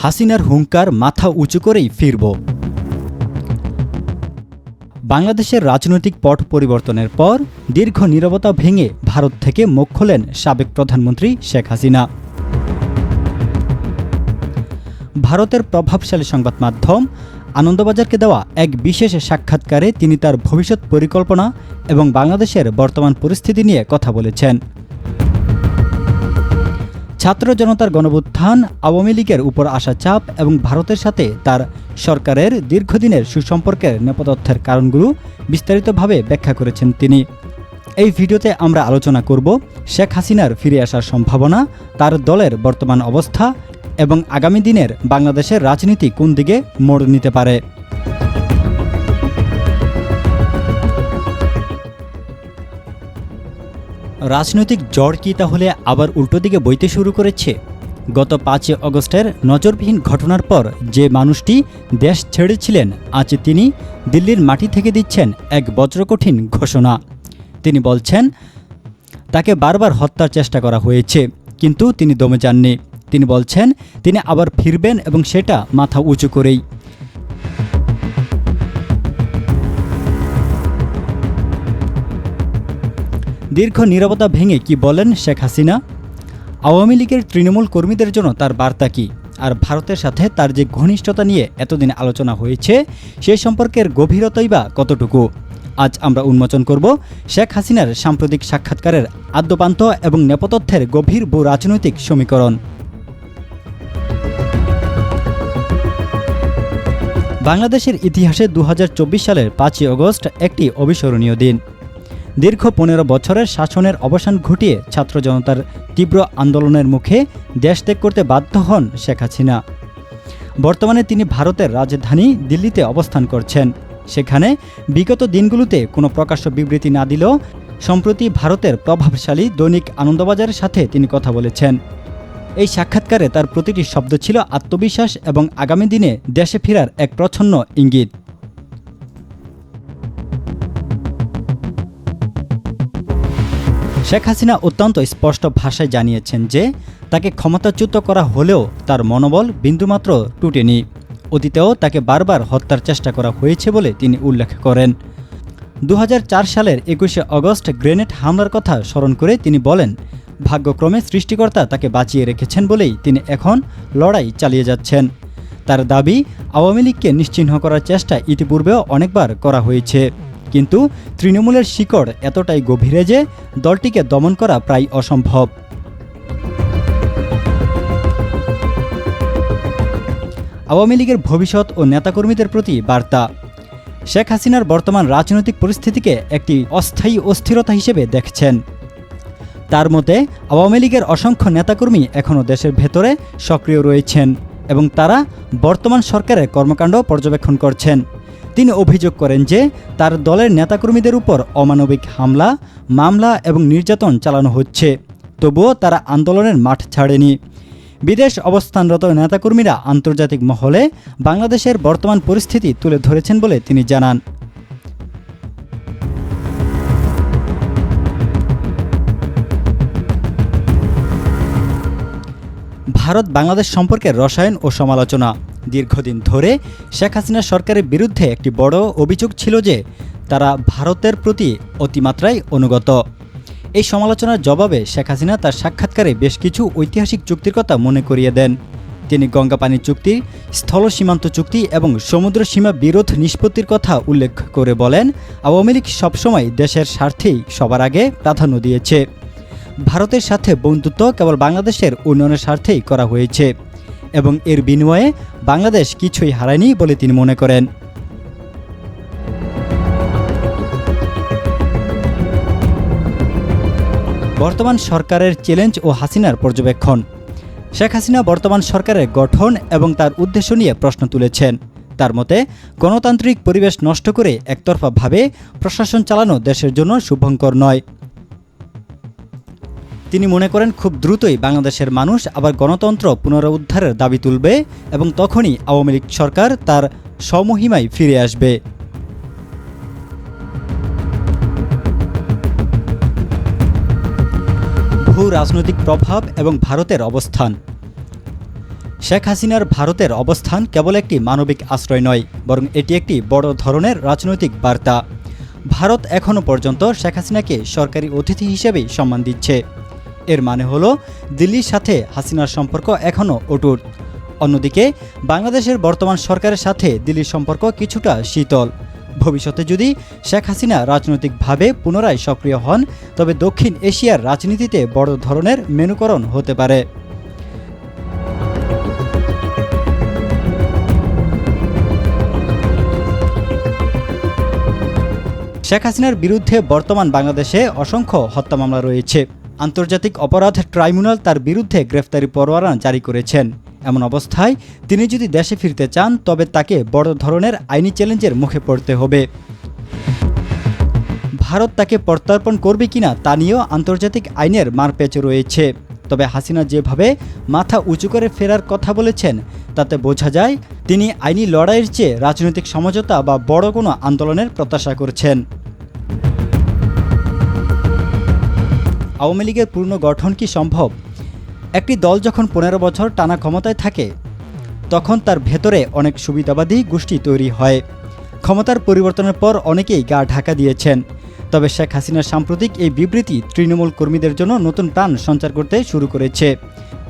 হাসিনার হুঙ্কার, মাথা উঁচু করেই ফিরব। বাংলাদেশের রাজনৈতিক পট পরিবর্তনের পর দীর্ঘ নীরবতা ভেঙে ভারত থেকে মুখ খোলেন সাবেক প্রধানমন্ত্রী শেখ হাসিনা। ভারতের প্রভাবশালী সংবাদ মাধ্যম আনন্দবাজারকে দেওয়া এক বিশেষ সাক্ষাৎকারে তিনি তার ভবিষ্যৎ পরিকল্পনা এবং বাংলাদেশের বর্তমান পরিস্থিতি নিয়ে কথা বলেছেন। ছাত্র জনতার গণঅভ্যুত্থান, আওয়ামী লীগের উপর আসা চাপ এবং ভারতের সাথে তার সরকারের দীর্ঘদিনের সুসম্পর্কের নেপথ্যের কারণগুলো বিস্তারিতভাবে ব্যাখ্যা করেছেন তিনি। এই ভিডিওতে আমরা আলোচনা করব শেখ হাসিনার ফিরে আসার সম্ভাবনা, তার দলের বর্তমান অবস্থা এবং আগামী দিনের বাংলাদেশের রাজনীতি কোন দিকে মোড় নিতে পারে। রাজনৈতিক ঝড় কি তাহলে আবার উল্টো দিকে বইতে শুরু করেছে? গত ৫ আগস্টের নজরবিহীন ঘটনার পর যে মানুষটি দেশ ছেড়েছিলেন, আজ তিনি দিল্লির মাটি থেকে দিচ্ছেন এক বজ্রকঠিন ঘোষণা। তিনি বলছেন তাকে বারবার হত্যার চেষ্টা করা হয়েছে, কিন্তু তিনি দমে যাননি। তিনি বলছেন তিনি আবার ফিরবেন এবং সেটা মাথা উঁচু করেই। দীর্ঘ নীরবতা ভেঙে কি বলেন শেখ হাসিনা? আওয়ামী লীগের তৃণমূল কর্মীদের জন্য তার বার্তা কী? আর ভারতের সাথে তার যে ঘনিষ্ঠতা নিয়ে এতদিন আলোচনা হয়েছে, সেই সম্পর্কের গভীরতাই বা কতটুকু? আজ আমরা উন্মোচন করব শেখ হাসিনার সাম্প্রতিক সাক্ষাৎকারের আদ্যোপান্ত এবং নেপথ্যের গভীর ভূ রাজনৈতিক সমীকরণ। বাংলাদেশের ইতিহাসে ২০২৪ সালের ৫ আগস্ট একটি অবিস্মরণীয় দিন। দীর্ঘ ১৫ বছরের শাসনের অবসান ঘটিয়ে ছাত্র জনতার তীব্র আন্দোলনের মুখে দেশ ত্যাগ করতে বাধ্য হন শেখ হাসিনা। বর্তমানে তিনি ভারতের রাজধানী দিল্লিতে অবস্থান করছেন। সেখানে বিগত দিনগুলোতে কোনো প্রকাশ্য বিবৃতি না দিলেও সম্প্রতি ভারতের প্রভাবশালী দৈনিক আনন্দবাজারের সাথে তিনি কথা বলেছেন। এই সাক্ষাৎকারে তার প্রতিটি শব্দ ছিল আত্মবিশ্বাস এবং আগামী দিনে দেশে ফেরার এক প্রচ্ছন্ন ইঙ্গিত। শেখ হাসিনা অত্যন্ত স্পষ্ট ভাষায় জানিয়েছেন যে তাকে ক্ষমতাচ্যুত করা হলেও তার মনোবল বিন্দুমাত্র টুটেনি। অতীতেও তাকে বারবার হত্যার চেষ্টা করা হয়েছে বলে তিনি উল্লেখ করেন। ২০০৪ সালের ২১শে আগস্ট গ্রেনেড হামলার কথা স্মরণ করে তিনি বলেন, ভাগ্যক্রমে সৃষ্টিকর্তা তাকে বাঁচিয়ে রেখেছেন বলেই তিনি এখন লড়াই চালিয়ে যাচ্ছেন। তার দাবি, আওয়ামী লীগকে নিশ্চিহ্ন করার চেষ্টা ইতিপূর্বেও অনেকবার করা হয়েছে, কিন্তু তৃণমূলের শিকড় এতটাই গভীরে যে দলটিকে দমন করা প্রায় অসম্ভব। আওয়ামী লীগের ভবিষ্যৎ ও নেতাকর্মীদের প্রতি বার্তা। শেখ হাসিনার বর্তমান রাজনৈতিক পরিস্থিতিকে একটি অস্থায়ী অস্থিরতা হিসেবে দেখছেন। তার মতে আওয়ামী লীগের অসংখ্য নেতাকর্মী এখনও দেশের ভেতরে সক্রিয় রয়েছেন এবং তারা বর্তমান সরকারের কর্মকাণ্ড পর্যবেক্ষণ করছেন। তিনি অভিযোগ করেন যে তার দলের নেতাকর্মীদের উপর অমানবিক হামলা, মামলা এবং নির্যাতন চালানো হচ্ছে, তবুও তারা আন্দোলনের মাঠ ছাড়েনি। বিদেশ অবস্থানরত নেতাকর্মীরা আন্তর্জাতিক মহলে বাংলাদেশের বর্তমান পরিস্থিতি তুলে ধরেছেন বলে তিনি জানান। ভারত বাংলাদেশ সম্পর্কে রসায়ন ও সমালোচনা। দীর্ঘদিন ধরে শেখ হাসিনা সরকারের বিরুদ্ধে একটি বড় অভিযোগ ছিল যে তারা ভারতের প্রতি অতিমাত্রায় অনুগত। এই সমালোচনার জবাবে শেখ হাসিনা তার সাক্ষাৎকারে বেশ কিছু ঐতিহাসিক চুক্তির কথা মনে করিয়ে দেন। তিনি গঙ্গাপানি চুক্তি, স্থল সীমান্ত চুক্তি এবং সমুদ্র সীমা বিরোধ নিষ্পত্তির কথা উল্লেখ করে বলেন, আওয়ামী লীগ সবসময় দেশের স্বার্থেই সবার আগে প্রাধান্য দিয়েছে। ভারতের সাথে বন্ধুত্ব কেবল বাংলাদেশের উন্নয়নের স্বার্থেই করা হয়েছে এবং এর বিনিময়ে বাংলাদেশ কিছুই হারায়নি বলে তিনি মনে করেন। বর্তমান সরকারের চ্যালেঞ্জ ও হাসিনার পর্যবেক্ষণ। শেখ হাসিনা বর্তমান সরকারের গঠন এবং তার উদ্দেশ্য নিয়ে প্রশ্ন তুলেছেন। তার মতে গণতান্ত্রিক পরিবেশ নষ্ট করে একতরফাভাবে প্রশাসন চালানো দেশের জন্য শুভঙ্কর নয়। তিনি মনে করেন খুব দ্রুতই বাংলাদেশের মানুষ আবার গণতন্ত্র পুনরুদ্ধারের দাবি তুলবে এবং তখনই আওয়ামী লীগ সরকার তার স্বমহিমায় ফিরে আসবে। ভূ রাজনৈতিক প্রভাব এবং ভারতের অবস্থান। শেখ হাসিনার ভারতের অবস্থান কেবল একটি মানবিক আশ্রয় নয়, বরং এটি একটি বড় ধরনের রাজনৈতিক বার্তা। ভারত এখনও পর্যন্ত শেখ হাসিনাকে সরকারি অতিথি হিসেবেই সম্মান দিচ্ছে। এর মানে হলো দিল্লির সাথে হাসিনার সম্পর্ক এখনও অটুট। অন্যদিকে বাংলাদেশের বর্তমান সরকারের সাথে দিল্লির সম্পর্ক কিছুটা শীতল। ভবিষ্যতে যদি শেখ হাসিনা রাজনৈতিকভাবে পুনরায় সক্রিয় হন, তবে দক্ষিণ এশিয়ার রাজনীতিতে বড় ধরনের মেনুকরণ হতে পারে। শেখ হাসিনার বিরুদ্ধে বর্তমান বাংলাদেশে অসংখ্য হত্যা মামলা রয়েছে। আন্তর্জাতিক অপরাধ ট্রাইব্যুনাল তার বিরুদ্ধে গ্রেফতারি পরোয়ানা জারি করেছেন। এমন অবস্থায় তিনি যদি দেশে ফিরতে চান, তবে তাকে বড় ধরনের আইনি চ্যালেঞ্জের মুখে পড়তে হবে। ভারত তাকে প্রত্যর্পণ করবে কিনা তা নিয়েও আন্তর্জাতিক আইনের মারপ্যাচ রয়েছে। তবে হাসিনা যেভাবে মাথা উঁচু করে ফেরার কথা বলেছেন, তাতে বোঝা যায় তিনি আইনি লড়াইয়ের চেয়ে রাজনৈতিক সমঝোতা বা বড় কোনো আন্দোলনের প্রত্যাশা করছেন। আওয়ামী লীগের পুনর্গঠন কি সম্ভব? একটি দল যখন 15 বছর টানা ক্ষমতায় থাকে, তখন তার ভেতরে অনেক সুবিধাবাদী গোষ্ঠী তৈরি হয়। ক্ষমতার পরিবর্তনের পর অনেকেই গা ঢাকা দিয়েছেন। তবে শেখ হাসিনার সাম্প্রতিক এই বিবৃতি তৃণমূল কর্মীদের জন্য নতুন প্রাণ সঞ্চার করতে শুরু করেছে।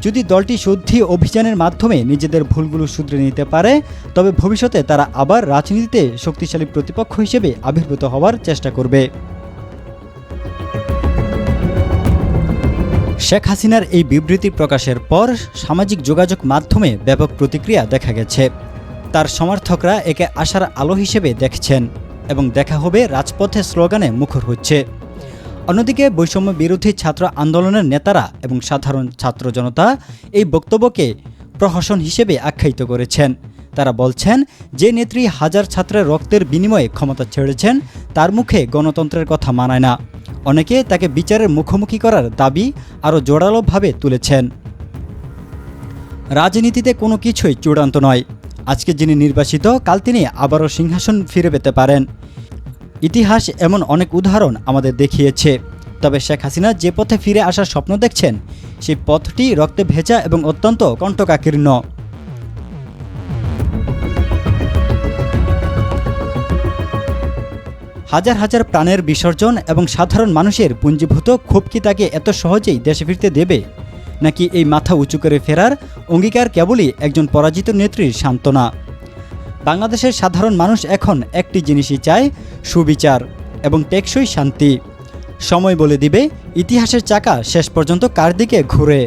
যদি দলটি শুদ্ধি অভিযানের মাধ্যমে নিজেদের ভুলগুলো শুধরে নিতে পারে, তবে ভবিষ্যতে তারা আবার রাজনীতিতে শক্তিশালী প্রতিপক্ষ হিসেবে আবির্ভূত হওয়ার চেষ্টা করবে। শেখ হাসিনার এই বিবৃতি প্রকাশের পর সামাজিক যোগাযোগ মাধ্যমে ব্যাপক প্রতিক্রিয়া দেখা গেছে। তার সমর্থকরা একে আশার আলো হিসেবে দেখছেন এবং দেখা হবে রাজপথে স্লোগানে মুখর হচ্ছে। অন্যদিকে বৈষম্য বিরোধী ছাত্র আন্দোলনের নেতারা এবং সাধারণ ছাত্র জনতা এই বক্তব্যকে প্রহসন হিসেবে আখ্যায়িত করেছেন। তারা বলছেন, যে নেত্রী হাজার ছাত্রের রক্তের বিনিময়ে ক্ষমতা ছেড়েছেন, তার মুখে গণতন্ত্রের কথা মানায় না। অনেকে তাকে বিচারের মুখোমুখি করার দাবি আরও জোরালোভাবে তুলেছেন। রাজনীতিতে কোনো কিছুই চূড়ান্ত নয়। আজকে যিনি নির্বাচিত, কাল তিনি আবারও সিংহাসন ফিরে পেতে পারেন। ইতিহাস এমন অনেক উদাহরণ আমাদের দেখিয়েছে। তবে শেখ হাসিনা যে পথে ফিরে আসার স্বপ্ন দেখছেন, সেই পথটি রক্তে ভেজা এবং অত্যন্ত কণ্টকাকীর্ণ। হাজার হাজার প্রাণের বিসর্জন এবং সাধারণ মানুষের পুঞ্জীভূত ক্ষোভ কি তাকে এত সহজেই দেশে ফিরতে দেবে? নাকি এই মাথা উঁচু করে ফেরার অঙ্গীকার কেবলই একজন পরাজিত নেত্রীর সান্ত্বনা? বাংলাদেশের সাধারণ মানুষ এখন একটি জিনিসই চায়, সুবিচার এবং টেকসই শান্তি। সময় বলে দিবে ইতিহাসের চাকা শেষ পর্যন্ত কার দিকে ঘুরে।